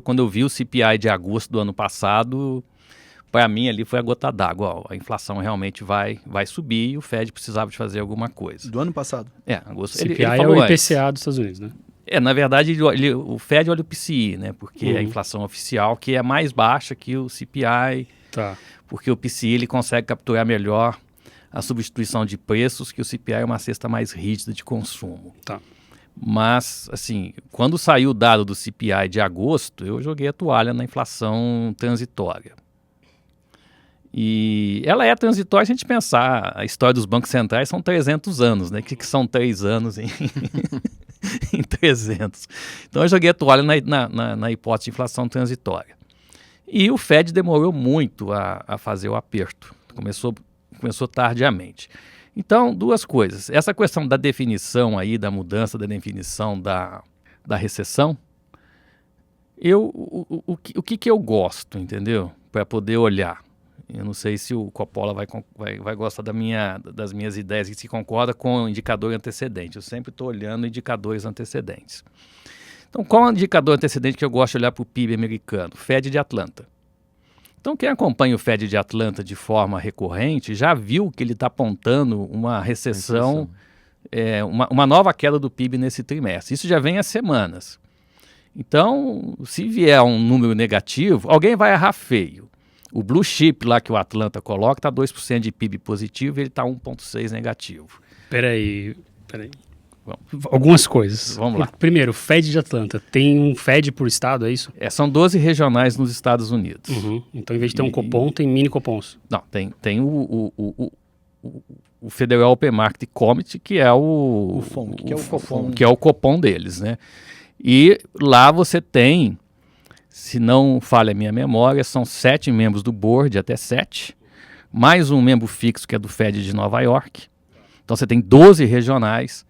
Quando eu vi o CPI de agosto do ano passado, para mim ali foi a gota d'água. A inflação realmente vai subir e o Fed precisava de fazer alguma coisa. Do ano passado? Agosto. CPI ele falou é o antes. IPCA dos Estados Unidos, né? Na verdade, o Fed olha o PCI, né? Porque é a inflação oficial que é mais baixa que o CPI. Tá. Porque o PCI ele consegue capturar melhor a substituição de preços, que o CPI é uma cesta mais rígida de consumo. Tá. Mas, assim, quando saiu o dado do CPI de agosto, eu joguei a toalha na inflação transitória. E ela é transitória se a gente pensar, a história dos bancos centrais são 300 anos, né? O que são 3 anos em 300? Então eu joguei a toalha na hipótese de inflação transitória. E o Fed demorou muito a fazer o aperto, começou tardiamente. Então, duas coisas. Essa questão da definição aí, da mudança da definição da recessão, o que eu gosto, entendeu? Para poder olhar. Eu não sei se o Coppola vai gostar das minhas ideias e se concorda com o indicador antecedente. Eu sempre estou olhando indicadores antecedentes. Então, qual é o indicador antecedente que eu gosto de olhar para o PIB americano? Fed de Atlanta. Então, quem acompanha o Fed de Atlanta de forma recorrente já viu que ele está apontando uma recessão, uma nova queda do PIB nesse trimestre. Isso já vem há semanas. Então, se vier um número negativo, alguém vai errar feio. O Blue Chip lá que o Atlanta coloca está 2% de PIB positivo e ele está 1,6% negativo. Peraí. Algumas coisas. Vamos lá. Primeiro, o Fed de Atlanta. Tem um Fed por estado, é isso? São 12 regionais nos Estados Unidos. Então, em vez de ter um Copom, tem mini Copons. Não, tem o Federal Open Market Committee, que é o FONC, que é o Copom. Que é o Copom deles, né? E lá você tem, se não falha a minha memória, são 7 membros do board, até 7, mais um membro fixo que é do Fed de Nova York. Então você tem 12 regionais,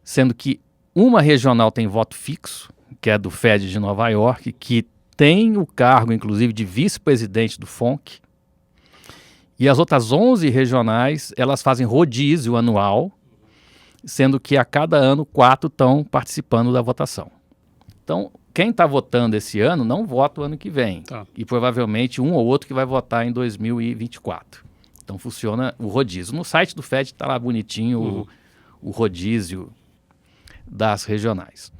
sendo que uma regional tem voto fixo, que é do Fed de Nova York, que tem o cargo, inclusive, de vice-presidente do FONC. E as outras 11 regionais, elas fazem rodízio anual, sendo que a cada ano 4 estão participando da votação. Então, quem está votando esse ano não vota o ano que vem. Tá. E provavelmente um ou outro que vai votar em 2024. Então funciona o rodízio. No site do Fed está lá bonitinho o rodízio das regionais.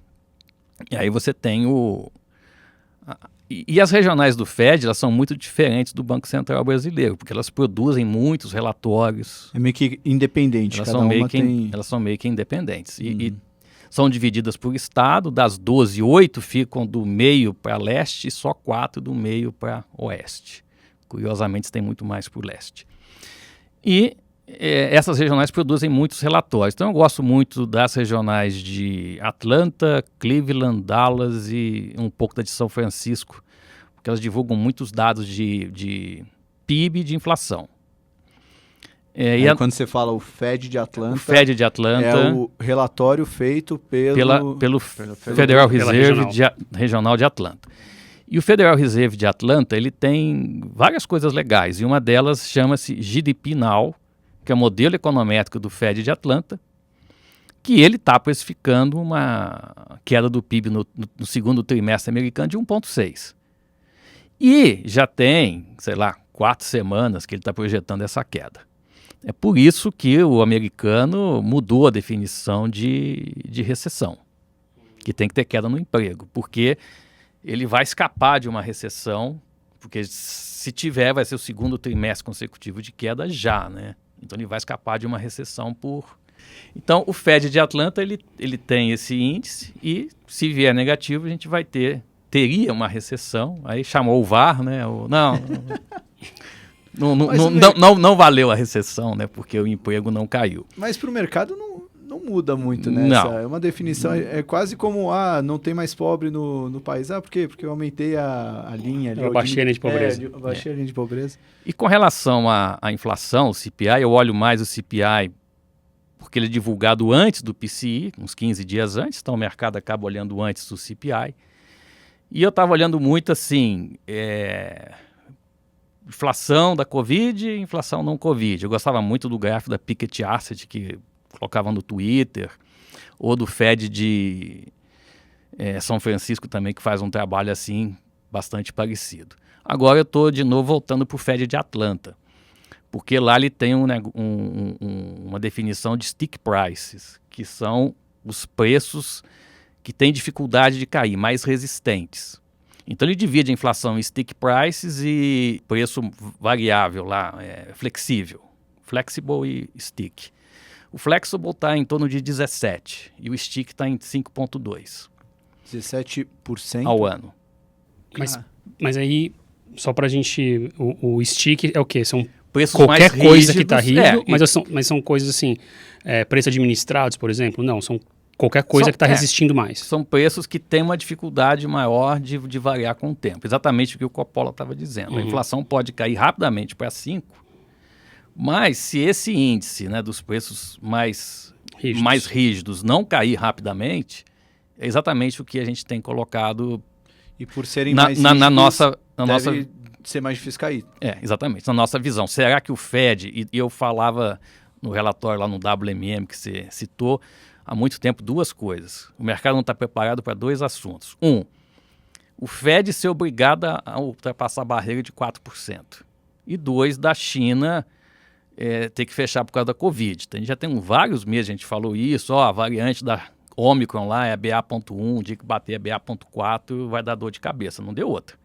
E aí você tem E as regionais do Fed, elas são muito diferentes do Banco Central brasileiro, porque elas produzem muitos relatórios. É meio que independente, Elas são meio que independentes. E são divididas por estado, das 12, 8 ficam do meio para leste e só 4 do meio para oeste. Curiosamente, tem muito mais para o leste. E essas regionais produzem muitos relatórios. Então, eu gosto muito das regionais de Atlanta, Cleveland, Dallas e um pouco da de São Francisco, porque elas divulgam muitos dados de PIB e de inflação. Quando você fala o Fed de Atlanta, é o relatório feito pelo Federal Reserve Regional de Atlanta. E o Federal Reserve de Atlanta, ele tem várias coisas legais, e uma delas chama-se GDP Now, que é o modelo econométrico do Fed de Atlanta, que ele está precificando uma queda do PIB no segundo trimestre americano de 1,6%. E já tem, 4 semanas que ele está projetando essa queda. É por isso que o americano mudou a definição de recessão, que tem que ter queda no emprego, porque ele vai escapar de uma recessão, porque se tiver vai ser o segundo trimestre consecutivo de queda já, né? Então ele vai escapar de uma recessão Então o Fed de Atlanta ele tem esse índice e se vier negativo a gente teria uma recessão, aí chamou o VAR, né? Não valeu a recessão, né? Porque o emprego não caiu. Mas para o mercado não muda muito, né? Não. É uma definição, é quase como, não tem mais pobre no país. Por quê? Porque eu aumentei a linha ali. Eu baixei a linha de pobreza. Eu baixei a linha de pobreza. E com relação à inflação, o CPI, eu olho mais o CPI porque ele é divulgado antes do PCI, uns 15 dias antes, então o mercado acaba olhando antes do CPI. E eu estava olhando muito assim, inflação da Covid e inflação não Covid. Eu gostava muito do gráfico da Piketty Asset, que colocavam no Twitter, ou do Fed de São Francisco também, que faz um trabalho assim bastante parecido. Agora eu estou de novo voltando para o Fed de Atlanta, porque lá ele tem uma definição de stick prices, que são os preços que têm dificuldade de cair, mais resistentes. Então ele divide a inflação em stick prices e preço variável lá, flexível, flexible e stick. O flexible está em torno de 17 e o stick está em 5,2. 17% ao ano. Mas aí, só pra gente... O stick é o quê? São preços qualquer mais coisa que rígidos, tá rígido, mas são coisas assim, preços administrados, por exemplo? Não, são qualquer coisa que está resistindo mais. São preços que têm uma dificuldade maior de variar com o tempo. Exatamente o que o Coppola estava dizendo. Uhum. A inflação pode cair rapidamente para 5%, mas se esse índice, né, dos preços mais rígidos não cair rapidamente, é exatamente o que a gente tem colocado. E por serem mais rígidos, na nossa ser mais difícil cair. Exatamente, na nossa visão. Será que o Fed, e eu falava no relatório lá no WMM que você citou, há muito tempo, duas coisas. O mercado não está preparado para dois assuntos. O Fed ser obrigado a ultrapassar a barreira de 4%. E 2, da China ter que fechar por causa da Covid. Já tem vários meses a gente falou isso, a variante da Omicron lá é a BA.1, o dia que bater a BA.4 vai dar dor de cabeça, não deu outra.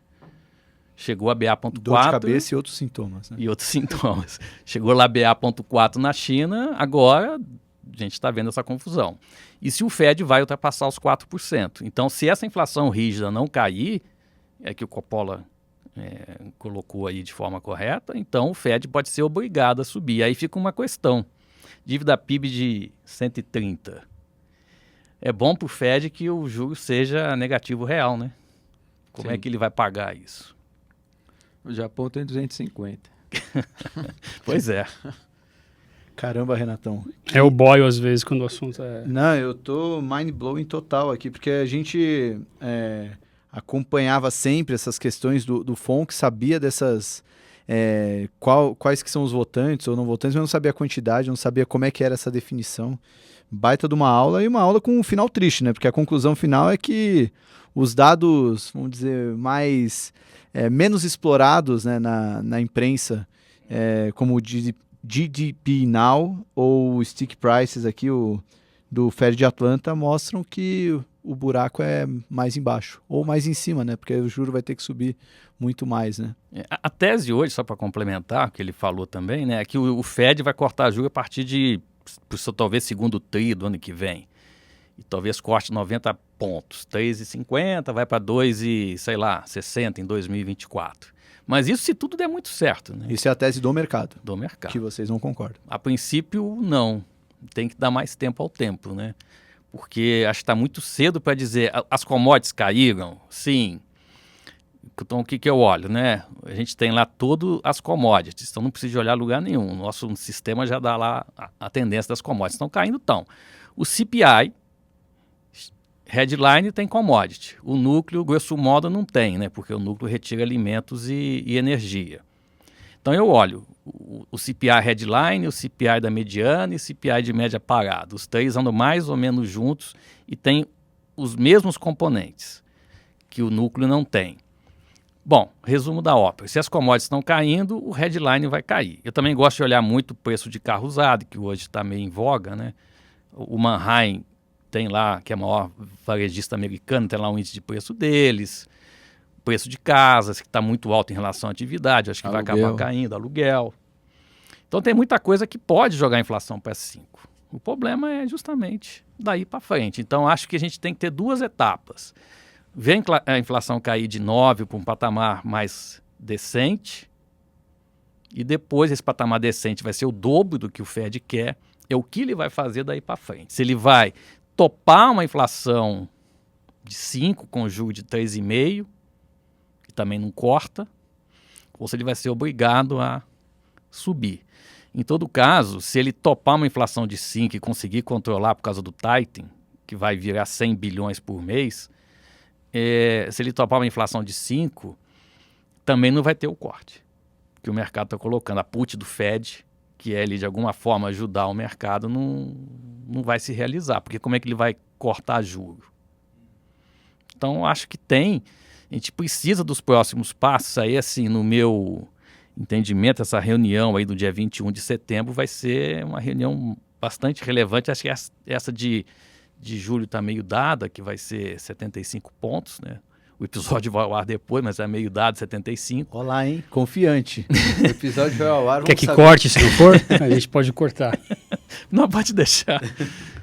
Chegou a BA.4... Dor de cabeça e outros sintomas. Né? E outros sintomas. Chegou lá a BA.4 na China, agora a gente está vendo essa confusão. E se o Fed vai ultrapassar os 4%? Então, se essa inflação rígida não cair, que o Coppola colocou aí de forma correta, então o Fed pode ser obrigado a subir. Aí fica uma questão. Dívida PIB de 130. É bom para o Fed que o juro seja negativo real, né? Como é que ele vai pagar isso? O Japão tem 250. Pois é. Caramba, Renatão. É o boio às vezes quando o assunto é... Não, eu tô mind-blowing total aqui, porque a gente acompanhava sempre essas questões do FONC, sabia dessas... quais que são os votantes ou não votantes, mas não sabia a quantidade, não sabia como é que era essa definição. Baita de uma aula, e uma aula com um final triste, né? Porque a conclusão final é que os dados, vamos dizer, menos explorados, né, na imprensa, como o GDP Now ou o Stick Prices aqui, do Fed de Atlanta, mostram que o buraco é mais embaixo, ou mais em cima, né? Porque o juro vai ter que subir muito mais, né? A tese hoje, só para complementar o que ele falou também, né, é que o Fed vai cortar juros a partir de, talvez, segundo tri do ano que vem. E talvez corte 90 pontos. 3,50 vai para 2,60 em 2024. Mas isso se tudo der muito certo, né? Isso é a tese do mercado. Do mercado. Que vocês não concordam. A princípio, não. Tem que dar mais tempo ao tempo, né? Porque acho que está muito cedo para dizer... As commodities caíram? Sim. Então, o que eu olho, né? A gente tem lá todas as commodities, então não precisa de olhar lugar nenhum. O nosso sistema já dá lá a tendência das commodities. Estão caindo, estão. O CPI, headline, tem commodity. O núcleo, grosso modo, não tem, né? Porque o núcleo retira alimentos e energia. Então eu olho o CPI headline, o CPI da mediana e o CPI de média parada. Os três andam mais ou menos juntos e têm os mesmos componentes que o núcleo não tem. Bom, resumo da ópera. Se as commodities estão caindo, o headline vai cair. Eu também gosto de olhar muito o preço de carro usado, que hoje está meio em voga, né? O Manheim tem lá, que é a maior varejista americana, tem lá um índice de preço deles. Preço de casas, que está muito alto em relação à atividade, acho que vai acabar caindo, aluguel. Então tem muita coisa que pode jogar a inflação para 5. O problema é justamente daí para frente. Então acho que a gente tem que ter duas etapas. Ver a inflação cair de 9 para um patamar mais decente, e depois esse patamar decente vai ser o dobro do que o Fed quer, é o que ele vai fazer daí para frente. Se ele vai topar uma inflação de 5 com juro de 3,5, que também não corta, ou se ele vai ser obrigado a subir. Em todo caso, se ele topar uma inflação de 5 e conseguir controlar por causa do tightening, que vai virar 100 bilhões por mês, se ele topar uma inflação de 5, também não vai ter o corte que o mercado está colocando. A put do Fed, que é ele de alguma forma ajudar o mercado, não vai se realizar, porque como é que ele vai cortar juro? Então, acho que a gente precisa dos próximos passos. Aí, assim, no meu entendimento, essa reunião aí do dia 21 de setembro vai ser uma reunião bastante relevante. Acho que essa de julho está meio dada, que vai ser 75 pontos, né? O episódio vai ao ar depois, mas é meio dado, 75. Olá, hein? Confiante. O episódio vai ao ar. Quer que corte, se não for? A gente pode cortar. Não, pode deixar.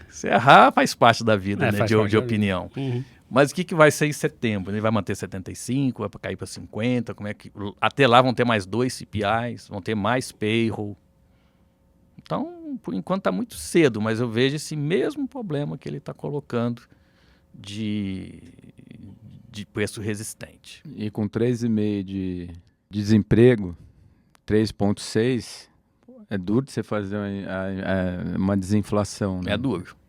Se errar, faz parte da vida, né? De opinião. Uhum. Mas o que vai ser em setembro? Ele vai manter 75, vai cair para 50? Como é que... Até lá vão ter mais 2 CPIs, vão ter mais payroll. Então, por enquanto está muito cedo, mas eu vejo esse mesmo problema que ele está colocando de preço resistente. E com 3,5 de desemprego, 3,6, é duro de você fazer uma desinflação, né? É duro.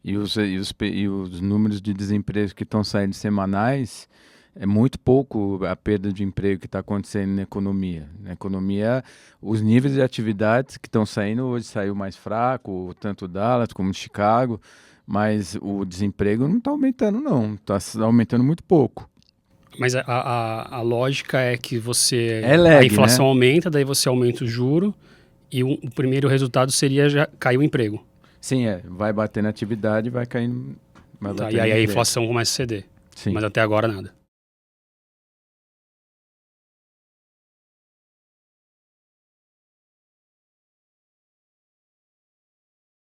E os números de desemprego que estão saindo semanais, é muito pouco a perda de emprego que está acontecendo na economia. Na economia, os níveis de atividades que estão saindo hoje saiu mais fraco, tanto Dallas como Chicago, mas o desemprego não está aumentando, não. Está aumentando muito pouco. Mas a lógica é que lag, a inflação, né? aumenta, daí você aumenta o juro e o primeiro resultado seria já cair o emprego. Sim, vai bater na atividade e vai caindo. E aí a inflação começa a ceder. Sim. Mas até agora nada.